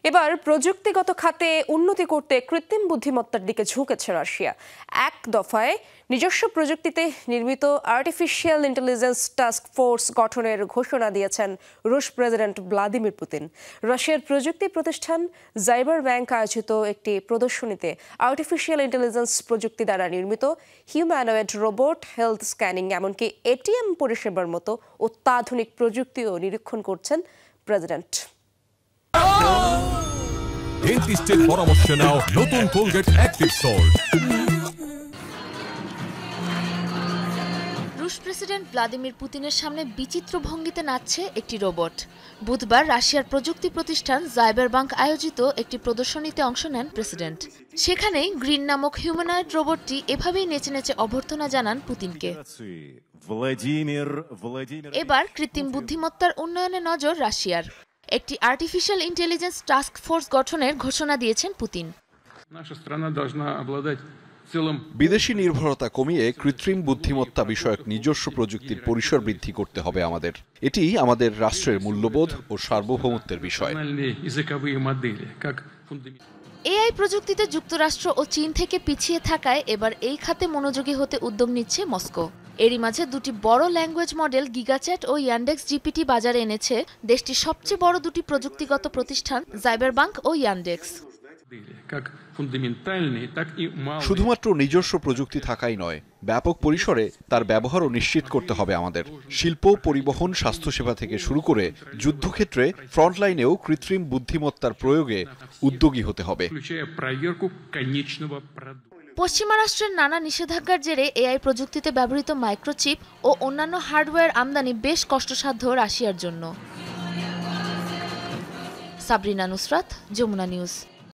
এবার প্রযুক্তিগত খাতে উন্নতি করতে কৃত্রিম বুদ্ধিমত্তার দিকে ঝুঁকেছে রাশিয়া। এক দফায় নিজস্ব প্রযুক্তিতে নির্মিত আর্টিফিশিয়াল ইন্টেলিজেন্স টাস্ক ফোর্স গঠনের ঘোষণা দিয়েছেন রুশ প্রেসিডেন্ট ভ্লাদিমির পুতিন। রাশিয়ার প্রযুক্তি প্রতিষ্ঠান জাইবার ব্যাংক আয়োজিত একটি প্রদর্শনীতে আর্টিফিশিয়াল ইন্টেলিজেন্স প্রযুক্তি দ্বারা নির্মিত হিউম্যানয়েড রোবট, হেলথ স্ক্যানিং, এমনকি এটিএম পরিষেবার মতো অত্যাধুনিক প্রযুক্তিও নিরীক্ষণ করছেন প্রেসিডেন্ট। ডেন্টিস্টের পরামর্শ নাও নতুন কোলগেট অ্যাক্টিভ সল্ট। রুশ প্রেসিডেন্ট ভ্লাদিমির পুতিনের সামনে বিচিত্র ভঙ্গিতে নাচছে একটি রোবট। বুধবার রাশিয়ার প্রযুক্তি প্রতিষ্ঠান জাইবার ব্যাংক আয়োজিত একটি প্রদর্শনীতে অংশ নেন প্রেসিডেন্ট। সেখানেই গ্রিন নামক হিউম্যানয়েড রোবটটি এভাবেই নেচে নেচে অভ্যর্থনা জানান পুতিনকে। এবার কৃত্রিম বুদ্ধিমত্তার উন্নয়নে নজর রাশিয়ার। একটি আর্টিফিশিয়াল ইন্টেলিজেন্স টাস্ক ফোর্স গঠনের ঘোষণা দিয়েছেন পুতিন। বিদেশি নির্ভরতা কমিয়ে কৃত্রিম বুদ্ধিমত্তা বিষয়ক নিজস্ব প্রযুক্তির পরিসর বৃদ্ধি করতে হবে আমাদের। এটি আমাদের রাষ্ট্রের মূল্যবোধ ও সার্বভৌমত্বের বিষয়। এআই প্রযুক্তিতে যুক্তরাষ্ট্র ও চীন থেকে পিছিয়ে থাকায় এবার এই খাতে মনোযোগী হতে উদ্যোগ নিচ্ছে মস্কো। এরই মাঝে দুটি বড় ল্যাঙ্গুয়েজ মডেল গিগাচ্যাট ও ইয়ান্ডেক্স জিপিটি বাজারে এনেছে দেশটির সবচেয়ে বড় দুটি প্রযুক্তিগত প্রতিষ্ঠান জাইবার ব্যাংক ও ইয়ান্ডেক্স। শুধুমাত্র নিজস্ব প্রযুক্তি থাকাই নয়, ব্যাপক পরিসরে তার ব্যবহারও নিশ্চিত করতে হবে আমাদের। শিল্প, পরিবহন, স্বাস্থ্যসেবা থেকে শুরু করে যুদ্ধক্ষেত্রে ফ্রন্টলাইনেও কৃত্রিম বুদ্ধিমত্তার প্রয়োগে উদ্যোগী হতে হবে। পশ্চিমা রাষ্ট্রের নানা নিষেধাজ্ঞার জেরে এআই প্রযুক্তিতে ব্যবহৃত মাইক্রোচিপ ও অন্যান্য হার্ডওয়্যার আমদানি বেশ কষ্টসাধ্য রাশিয়ার জন্য। সাবরিনা নুসরাত, যমুনা নিউজ।